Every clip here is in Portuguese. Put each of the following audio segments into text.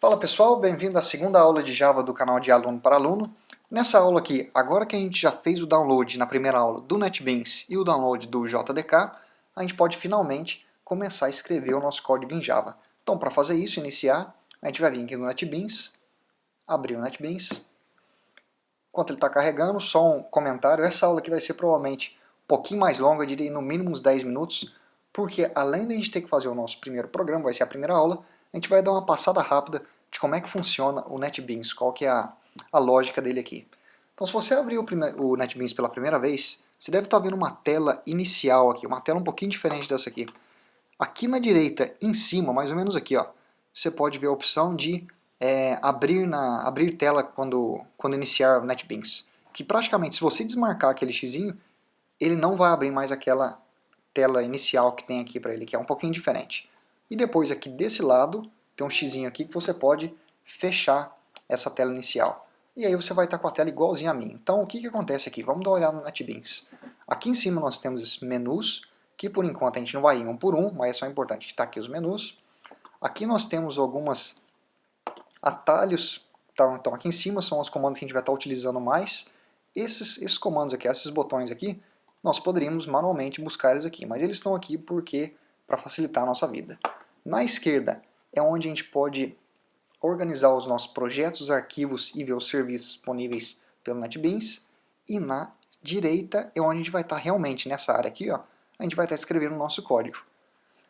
Fala pessoal, bem-vindo à segunda aula de Java do canal de Aluno para Aluno. Nessa aula aqui, agora que a gente já fez o download na primeira aula do NetBeans e o download do JDK, a gente pode finalmente começar a escrever o nosso código em Java. Então, para fazer isso, iniciar, a gente vai vir aqui no NetBeans, abrir o NetBeans. Enquanto ele está carregando, só um comentário, essa aula aqui vai ser provavelmente um pouquinho mais longa, eu diria no mínimo uns 10 minutos, porque além de a gente ter que fazer o nosso primeiro programa, vai ser a primeira aula, a gente vai dar uma passada rápida de como é que funciona o NetBeans, qual que é a lógica dele aqui. Então se você abrir o NetBeans pela primeira vez, você deve estar vendo uma tela inicial aqui, uma tela um pouquinho diferente dessa aqui. Aqui na direita, em cima, mais ou menos aqui, ó, você pode ver a opção de abrir tela quando iniciar o NetBeans. Que praticamente, se você desmarcar aquele xizinho, ele não vai abrir mais aquela tela inicial que tem aqui para ele, que é um pouquinho diferente. E depois aqui desse lado, tem um xizinho aqui que você pode fechar essa tela inicial. E aí você vai estar com a tela igualzinha a mim. Então o que acontece aqui? Vamos dar uma olhada no NetBeans. Aqui em cima nós temos esses menus, que por enquanto a gente não vai ir um por um, mas é só importante que está aqui os menus. Aqui nós temos algumas atalhos, então aqui em cima são os comandos que a gente vai estar utilizando mais. Esses comandos aqui, esses botões aqui, nós poderíamos manualmente buscar eles aqui, mas eles estão aqui porque para facilitar a nossa vida. Na esquerda é onde a gente pode organizar os nossos projetos, arquivos e ver os serviços disponíveis pelo NetBeans. E na direita é onde a gente vai estar realmente, nessa área aqui, ó, a gente vai estar escrevendo o nosso código.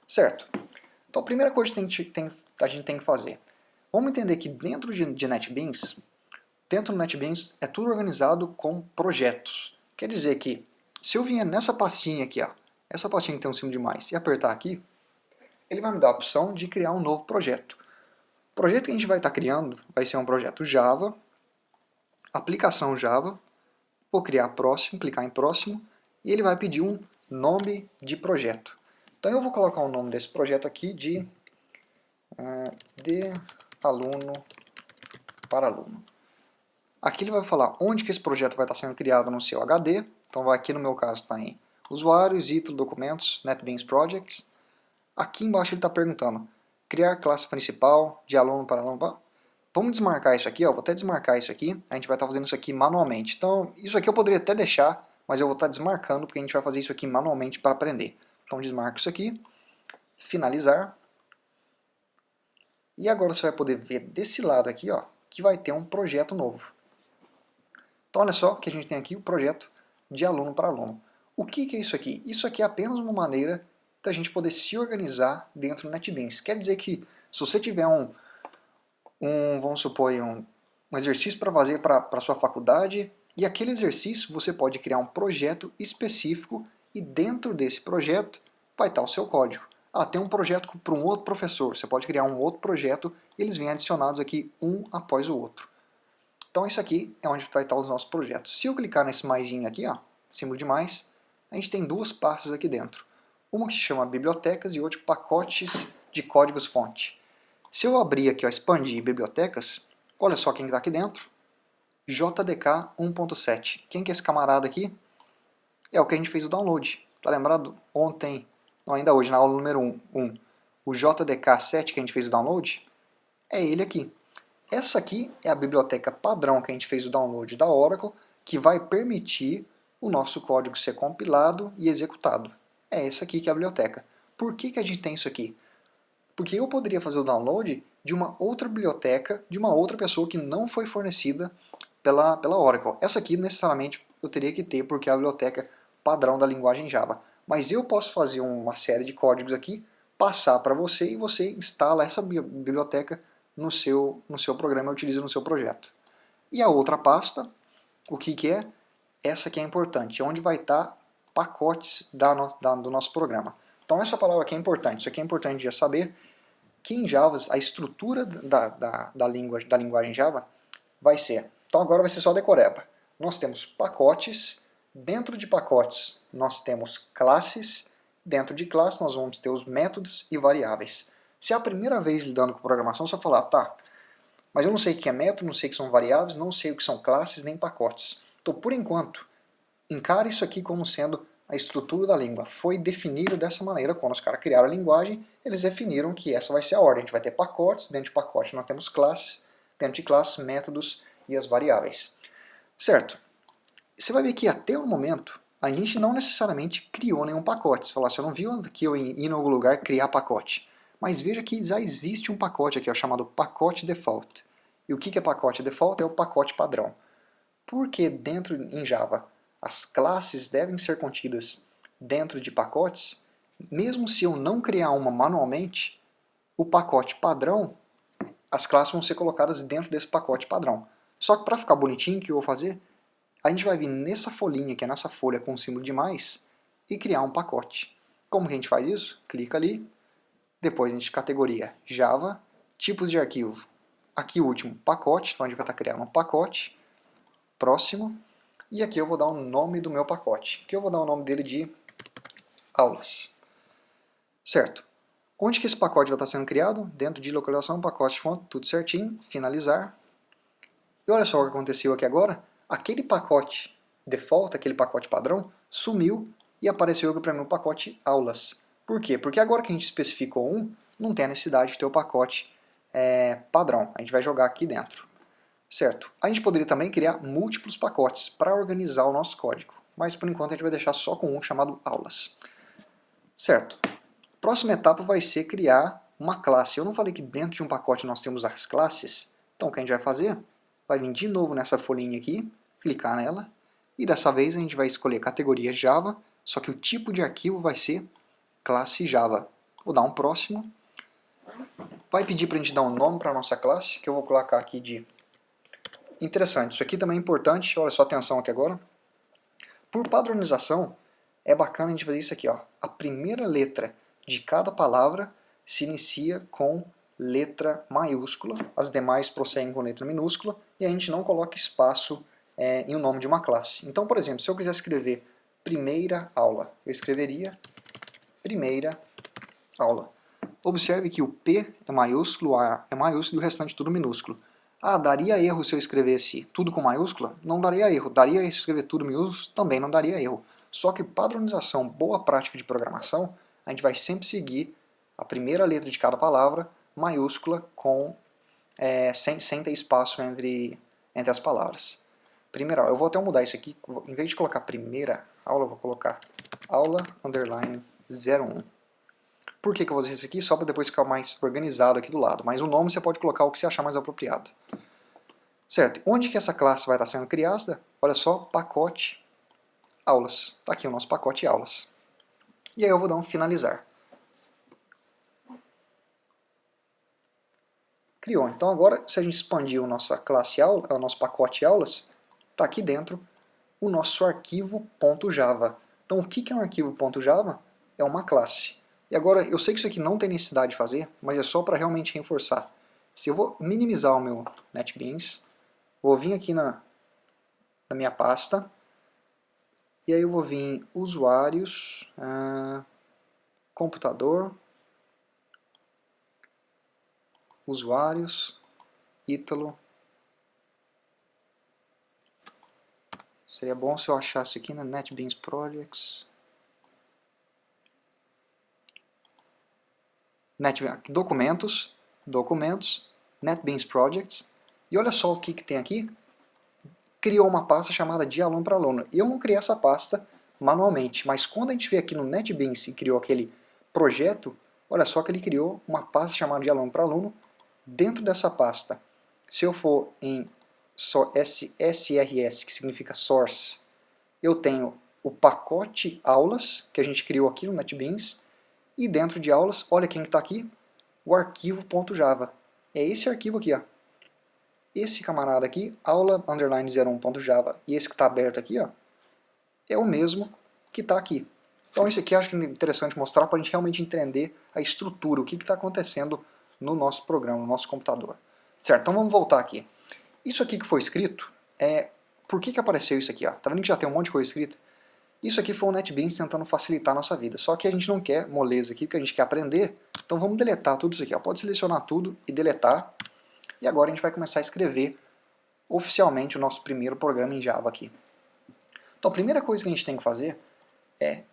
Certo? Então a primeira coisa que a gente tem que fazer, vamos entender que dentro de NetBeans, dentro do NetBeans é tudo organizado com projetos. Quer dizer que se eu vier nessa pastinha aqui, ó, essa pastinha que tem um símbolo de mais, e apertar aqui, ele vai me dar a opção de criar um novo projeto. O projeto que a gente vai estar criando vai ser um projeto Java, aplicação Java, vou criar próximo, clicar em próximo, e ele vai pedir um nome de projeto. Então eu vou colocar o nome desse projeto aqui de aluno para aluno. Aqui ele vai falar onde que esse projeto vai estar sendo criado no seu HD, então vai aqui no meu caso está em usuários, título, documentos, NetBeans Projects. Aqui embaixo ele está perguntando, criar classe principal, de aluno para aluno. Vamos desmarcar isso aqui, ó. Vou até desmarcar isso aqui, a gente vai estar fazendo isso aqui manualmente. Então isso aqui eu poderia até deixar, mas eu vou estar desmarcando porque a gente vai fazer isso aqui manualmente para aprender. Então desmarco isso aqui, finalizar. E agora você vai poder ver desse lado aqui, ó, que vai ter um projeto novo. Então olha só que a gente tem aqui o projeto de aluno para aluno. O que é isso aqui? Isso aqui é apenas uma maneira da gente poder se organizar dentro do NetBeans. Quer dizer que se você tiver vamos supor, um exercício para fazer para a sua faculdade, e aquele exercício você pode criar um projeto específico e dentro desse projeto vai estar o seu código. Ah, tem um projeto para um outro professor, você pode criar um outro projeto e eles vêm adicionados aqui um após o outro. Então isso aqui é onde vai estar os nossos projetos. Se eu clicar nesse maisinho aqui, ó, símbolo de mais, a gente tem duas pastas aqui dentro. Uma que se chama bibliotecas e outra pacotes de códigos fonte. Se eu abrir aqui, ó, expandir bibliotecas, olha só quem está aqui dentro. JDK 1.7. Quem que é esse camarada aqui? É o que a gente fez o download. Tá lembrado? Ontem, não, ainda hoje, na aula número 1. O JDK 7 que a gente fez o download, é ele aqui. Essa aqui é a biblioteca padrão que a gente fez o download da Oracle, que vai permitir o nosso código ser compilado e executado. É essa aqui que é a biblioteca. Por que a gente tem isso aqui? Porque eu poderia fazer o download de uma outra biblioteca, de uma outra pessoa que não foi fornecida pela Oracle. Essa aqui necessariamente eu teria que ter porque é a biblioteca padrão da linguagem Java. Mas eu posso fazer uma série de códigos aqui, passar para você e você instala essa biblioteca no seu programa e utiliza no seu projeto. E a outra pasta, o que é? Essa aqui é importante, onde vai estar pacotes do nosso programa. Então essa palavra aqui é importante, isso aqui é importante já saber que em Java a estrutura da linguagem Java vai ser, então agora vai ser só decoreba. Nós temos pacotes, dentro de pacotes nós temos classes, dentro de classe nós vamos ter os métodos e variáveis. Se é a primeira vez lidando com programação, você vai falar, tá, mas eu não sei o que é método, não sei o que são variáveis, não sei o que são classes nem pacotes. Então, por enquanto, encare isso aqui como sendo a estrutura da língua foi definido dessa maneira. Quando os caras criaram a linguagem, eles definiram que essa vai ser a ordem. A gente vai ter pacotes, dentro de pacote nós temos classes, dentro de classes, métodos e as variáveis. Certo? Você vai ver que até o momento a gente não necessariamente criou nenhum pacote. Você fala, você não viu que eu ir em algum lugar criar pacote. Mas veja que já existe um pacote aqui, ó, chamado pacote default. E o que é pacote default? É o pacote padrão. Porque dentro em Java as classes devem ser contidas dentro de pacotes, mesmo se eu não criar uma manualmente, o pacote padrão, as classes vão ser colocadas dentro desse pacote padrão. Só que para ficar bonitinho, o que eu vou fazer? A gente vai vir nessa folhinha, que é nessa folha com o símbolo de mais, e criar um pacote. Como que a gente faz isso? Clica ali, depois a gente categoria Java, tipos de arquivo. Aqui o último, pacote, então a gente vai estar criando um pacote. Próximo. E aqui eu vou dar o nome do meu pacote, que eu vou dar o nome dele de aulas. Certo. Onde que esse pacote vai estar sendo criado? Dentro de localização, pacote de fonte, tudo certinho, finalizar. E olha só o que aconteceu aqui agora. Aquele pacote default, aquele pacote padrão, sumiu e apareceu aqui para mim o pacote aulas. Por quê? Porque agora que a gente especificou um, não tem a necessidade de ter o pacote padrão. A gente vai jogar aqui dentro. Certo. A gente poderia também criar múltiplos pacotes para organizar o nosso código, mas por enquanto a gente vai deixar só com um chamado aulas. Certo. Próxima etapa vai ser criar uma classe. Eu não falei que dentro de um pacote nós temos as classes? Então o que a gente vai fazer? Vai vir de novo nessa folhinha aqui, clicar nela, e dessa vez a gente vai escolher categoria Java, só que o tipo de arquivo vai ser classe Java. Vou dar um próximo. Vai pedir para a gente dar um nome para a nossa classe, que eu vou colocar aqui de... Interessante, isso aqui também é importante, olha só, atenção aqui agora. Por padronização, é bacana a gente fazer isso aqui, ó. A primeira letra de cada palavra se inicia com letra maiúscula, as demais prosseguem com letra minúscula, e a gente não coloca espaço em o nome de uma classe. Então, por exemplo, se eu quiser escrever primeira aula, eu escreveria primeira aula. Observe que o P é maiúsculo, o A é maiúsculo e o restante tudo minúsculo. Ah, daria erro se eu escrevesse tudo com maiúscula? Não daria erro. Daria erro se eu escrever tudo minúsculo? Também não daria erro. Só que padronização, boa prática de programação, a gente vai sempre seguir a primeira letra de cada palavra maiúscula sem ter espaço entre as palavras. Primeira aula. Eu vou até mudar isso aqui. Em vez de colocar primeira aula, eu vou colocar aula underline 01. Por que eu vou fazer isso aqui? Só para depois ficar mais organizado aqui do lado. Mas o nome você pode colocar o que você achar mais apropriado. Certo. Onde que essa classe vai estar sendo criada? Olha só, pacote aulas. Está aqui o nosso pacote aulas. E aí eu vou dar um finalizar. Criou. Então agora, se a gente expandir a nossa classe aula, o nosso pacote aulas, está aqui dentro o nosso arquivo .java. Então o que é um arquivo .java? É uma classe. E agora, eu sei que isso aqui não tem necessidade de fazer, mas é só para realmente reforçar. Se eu vou minimizar o meu NetBeans, vou vir aqui na minha pasta, e aí eu vou vir em usuários, computador, usuários, Ítalo. Seria bom se eu achasse aqui na NetBeans Projects. Documentos, NetBeans Projects, e olha só o que tem aqui. Criou uma pasta chamada de aluno para aluno. Eu não criei essa pasta manualmente, mas quando a gente vê aqui no NetBeans e criou aquele projeto, olha só que ele criou uma pasta chamada de aluno para aluno. Dentro dessa pasta, se eu for em SRS, que significa Source, eu tenho o pacote aulas, que a gente criou aqui no NetBeans, e dentro de aulas, olha quem está aqui, o arquivo .java. É esse arquivo aqui, ó. Esse camarada aqui, aula underline 01.java, e esse que está aberto aqui, ó, é o mesmo que está aqui. Então isso aqui eu acho que é interessante mostrar para a gente realmente entender a estrutura, o que está acontecendo no nosso programa, no nosso computador. Certo, então vamos voltar aqui. Isso aqui que foi escrito, por que apareceu isso aqui? Ó? Tá vendo que já tem um monte de coisa escrita? Isso aqui foi o NetBeans tentando facilitar a nossa vida. Só que a gente não quer moleza aqui, porque a gente quer aprender. Então vamos deletar tudo isso aqui. Ó. Pode selecionar tudo e deletar. E agora a gente vai começar a escrever oficialmente o nosso primeiro programa em Java aqui. Então a primeira coisa que a gente tem que fazer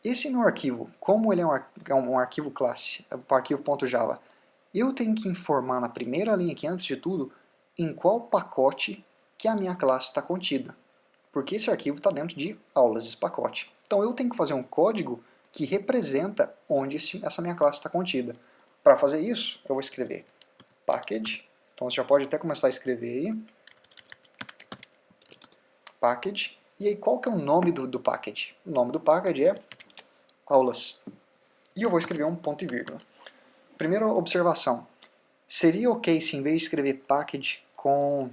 esse meu arquivo, como ele é um arquivo classe, é um arquivo.java, eu tenho que informar na primeira linha aqui, antes de tudo, em qual pacote que a minha classe está contida. Porque esse arquivo está dentro de aulas, esse pacote. Então eu tenho que fazer um código que representa onde essa minha classe está contida. Para fazer isso, eu vou escrever package. Então você já pode até começar a escrever aí. Package. E aí qual que é o nome do package? O nome do package é aulas. E eu vou escrever um ponto e vírgula. Primeira observação. Seria ok se em vez de escrever package com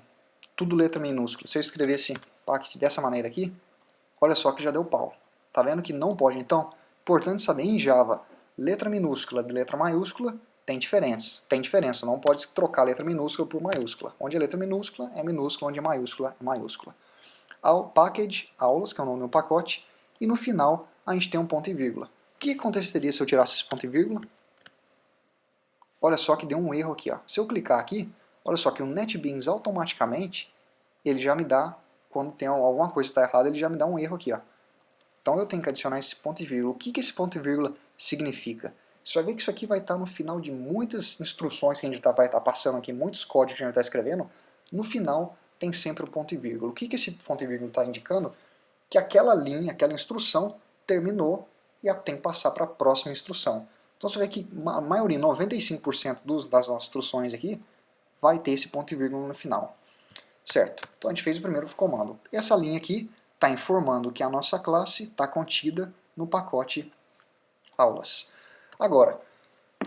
tudo letra minúscula, se eu escrevesse package dessa maneira aqui, olha só que já deu pau. Tá vendo que não pode? Então, importante saber, em Java, letra minúscula de letra maiúscula tem diferença. Tem diferença, não pode trocar letra minúscula por maiúscula. Onde é letra minúscula, onde é maiúscula, é maiúscula. Ao package, aulas, que é o nome do pacote, e no final a gente tem um ponto e vírgula. O que aconteceria se eu tirasse esse ponto e vírgula? Olha só que deu um erro aqui. Ó. Se eu clicar aqui, olha só que o NetBeans automaticamente, ele já me dá, quando tem alguma coisa que está errada, ele já me dá um erro aqui. Ó. Então eu tenho que adicionar esse ponto e vírgula. O que esse ponto e vírgula significa? Você vai ver que isso aqui vai estar no final de muitas instruções que a gente vai estar passando aqui, muitos códigos que a gente está escrevendo. No final tem sempre o ponto e vírgula. O que esse ponto e vírgula está indicando? Que aquela linha, aquela instrução terminou e tem que passar para a próxima instrução. Então você vê que a maioria, 95% das nossas instruções aqui, vai ter esse ponto e vírgula no final. Certo? Então a gente fez o primeiro comando. Essa linha aqui está informando que a nossa classe está contida no pacote aulas. Agora,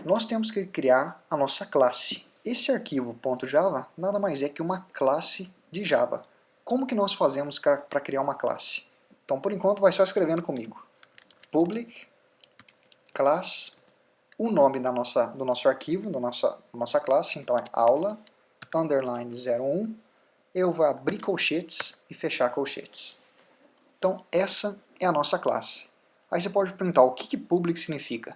nós temos que criar a nossa classe. Esse arquivo .java nada mais é que uma classe de Java. Como que nós fazemos para criar uma classe? Então, por enquanto, vai só escrevendo comigo. Public class, o nome do nosso arquivo, da nossa classe, então é aula, underline 01, eu vou abrir colchetes e fechar colchetes. Então, essa é a nossa classe. Aí você pode perguntar, o que public significa?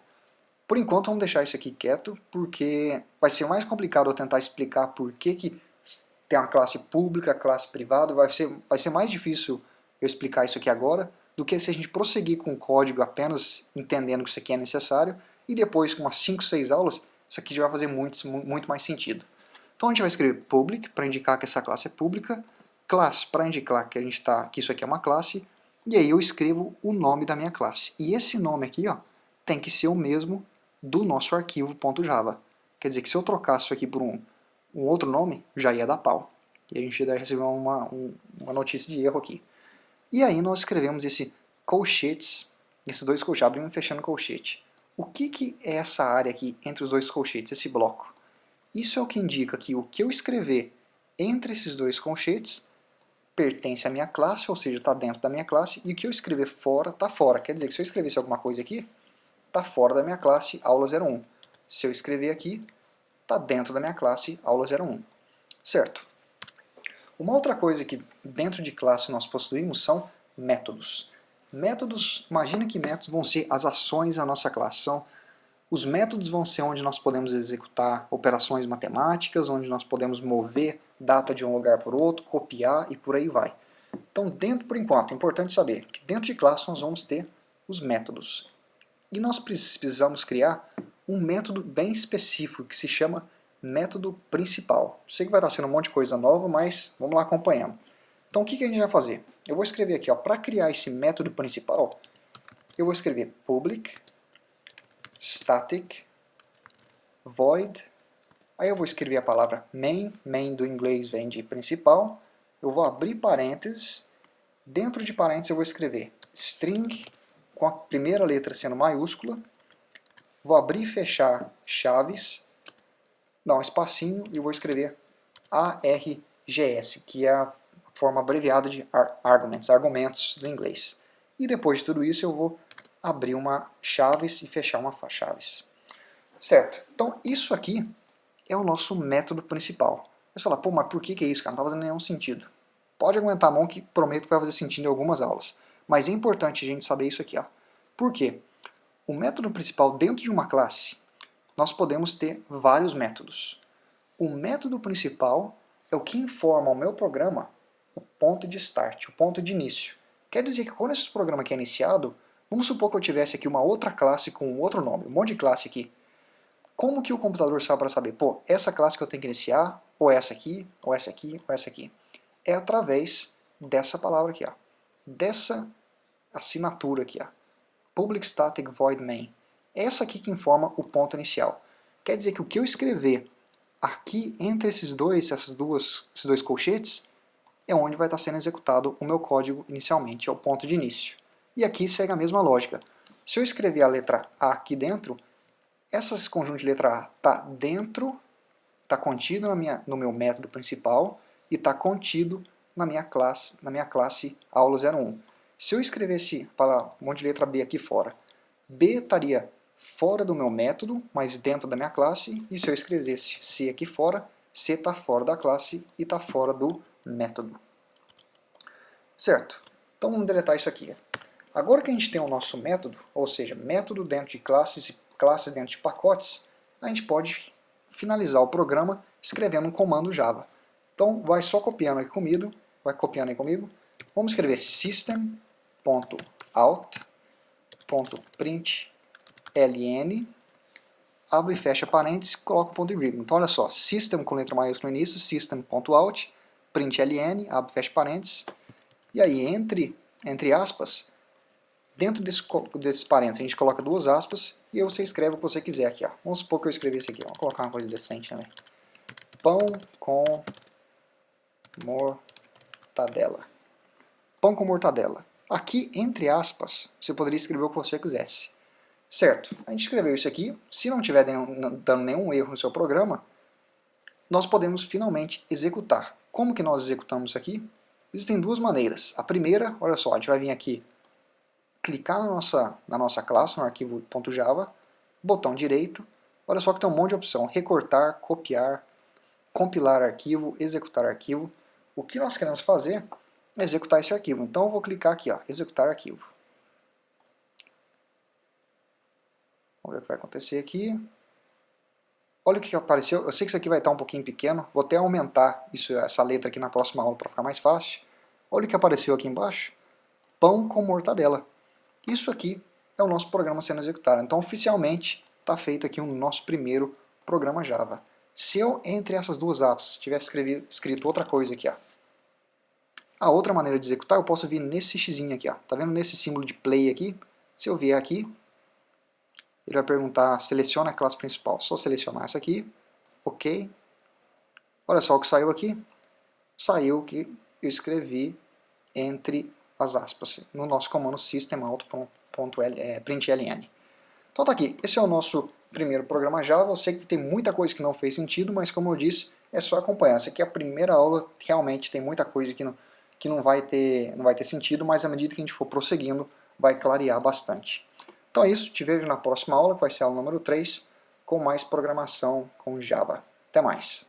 Por enquanto, vamos deixar isso aqui quieto, porque vai ser mais complicado eu tentar explicar por que tem uma classe pública, classe privada, vai ser mais difícil eu explicar isso aqui agora, do que se a gente prosseguir com o código apenas entendendo que isso aqui é necessário, e depois, com umas 5, 6 aulas, isso aqui já vai fazer muito mais sentido. Então a gente vai escrever public, para indicar que essa classe é pública, class, para indicar que, que isso aqui é uma classe, e aí eu escrevo o nome da minha classe. E esse nome aqui, ó, tem que ser o mesmo do nosso arquivo .java. Quer dizer que se eu trocasse isso aqui por um outro nome, já ia dar pau. E a gente ia receber uma notícia de erro aqui. E aí nós escrevemos esse colchetes, esses dois colchetes, abrindo e fechando colchete. O que é essa área aqui entre os dois colchetes, esse bloco? Isso é o que indica que o que eu escrever entre esses dois colchetes pertence à minha classe, ou seja, está dentro da minha classe, e o que eu escrever fora, está fora. Quer dizer que se eu escrevesse alguma coisa aqui, está fora da minha classe aula 01. Se eu escrever aqui, está dentro da minha classe aula 01. Certo? Uma outra coisa que dentro de classe nós possuímos são métodos. Métodos, imagina que métodos vão ser as ações da nossa classe. Os métodos vão ser onde nós podemos executar operações matemáticas, onde nós podemos mover data de um lugar para o outro, copiar e por aí vai. Então, por enquanto, é importante saber que dentro de classe nós vamos ter os métodos. E nós precisamos criar um método bem específico que se chama método principal. Sei que vai estar sendo um monte de coisa nova, mas vamos lá acompanhando. Então o que a gente vai fazer? Eu vou escrever aqui, para criar esse método principal, eu vou escrever public static void, aí eu vou escrever a palavra main do inglês vem de principal, eu vou abrir parênteses, dentro de parênteses eu vou escrever string, com a primeira letra sendo maiúscula, vou abrir e fechar chaves, dar um espacinho e vou escrever ARGS, que é a forma abreviada de argumentos do inglês. E depois de tudo isso eu vou abrir uma chaves e fechar uma chaves. Certo, então isso aqui é o nosso método principal. Você fala, pô, mas por que é isso, cara? Não está fazendo nenhum sentido. Pode aguentar a mão que prometo que vai fazer sentido em algumas aulas. Mas é importante a gente saber isso aqui. Ó. Por quê? O método principal dentro de uma classe, nós podemos ter vários métodos. O método principal é o que informa ao meu programa o ponto de start, o ponto de início. Quer dizer que quando esse programa aqui é iniciado, Vamos supor que eu tivesse aqui uma outra classe com outro nome, um monte de classe aqui. Como que o computador sabe para saber, pô, essa classe que eu tenho que iniciar, ou essa aqui, ou essa aqui, ou essa aqui? É através dessa palavra aqui, ó, dessa assinatura aqui, ó, Public Static Void Main. Essa aqui que informa o ponto inicial. Quer dizer que o que eu escrever aqui entre esses dois colchetes é onde vai estar sendo executado o meu código inicialmente, é o ponto de início. E aqui segue a mesma lógica. Se eu escrever a letra A aqui dentro, esse conjunto de letra A está dentro, está contido no meu método principal e está contido na minha classe aula 01. Se eu escrevesse para um monte de letra B aqui fora, B estaria fora do meu método, mas dentro da minha classe, e se eu escrevesse C aqui fora, C está fora da classe e está fora do método. Certo? Então vamos deletar isso aqui. Agora que a gente tem o nosso método, ou seja, método dentro de classes e classes dentro de pacotes, a gente pode finalizar o programa escrevendo um comando Java. Então vai só copiando aqui comigo, vai copiando aí comigo. Vamos escrever system.out.println, abre e fecha parênteses, coloca o ponto e vírgula. Então olha só, system com letra maiúscula no início, system.out, println, abre e fecha parênteses, e aí entre aspas, dentro desses parênteses a gente coloca duas aspas e aí você escreve o que você quiser aqui. Ó. Vamos supor que eu escrevi isso aqui, vamos colocar uma coisa decente também. Pão com mortadela. Pão com mortadela. Aqui, entre aspas, você poderia escrever o que você quisesse. Certo, a gente escreveu isso aqui. Se não estiver dando nenhum erro no seu programa, nós podemos finalmente executar. Como que nós executamos isso aqui? Existem duas maneiras. A primeira, olha só, a gente vai vir aqui, clicar na nossa classe, no arquivo .java, botão direito, olha só que tem um monte de opção, recortar, copiar, compilar arquivo, executar arquivo. O que nós queremos fazer é executar esse arquivo. Então eu vou clicar aqui, ó, executar arquivo. Vamos ver o que vai acontecer aqui. Olha o que apareceu. Eu sei que isso aqui vai estar um pouquinho pequeno. Vou até aumentar essa letra aqui na próxima aula para ficar mais fácil. Olha o que apareceu aqui embaixo. Pão com mortadela. Isso aqui é o nosso programa sendo executado. Então oficialmente está feito aqui o nosso primeiro programa Java. Se eu, entre essas duas apps, tivesse escrito outra coisa aqui, ó. A outra maneira de executar, eu posso vir nesse xzinho aqui, ó. Tá vendo nesse símbolo de play aqui? Se eu vier aqui, ele vai perguntar, seleciona a classe principal. Só selecionar essa aqui, ok. Olha só o que saiu aqui. Saiu o que eu escrevi entre as aspas, no nosso comando system.out.println. Então tá aqui, esse é o nosso primeiro programa Java. Eu sei que tem muita coisa que não fez sentido, mas como eu disse, é só acompanhar. Essa aqui é a primeira aula, realmente tem muita coisa que não vai ter sentido, mas à medida que a gente for prosseguindo, vai clarear bastante. Então é isso, te vejo na próxima aula, que vai ser a aula número 3, com mais programação com Java. Até mais!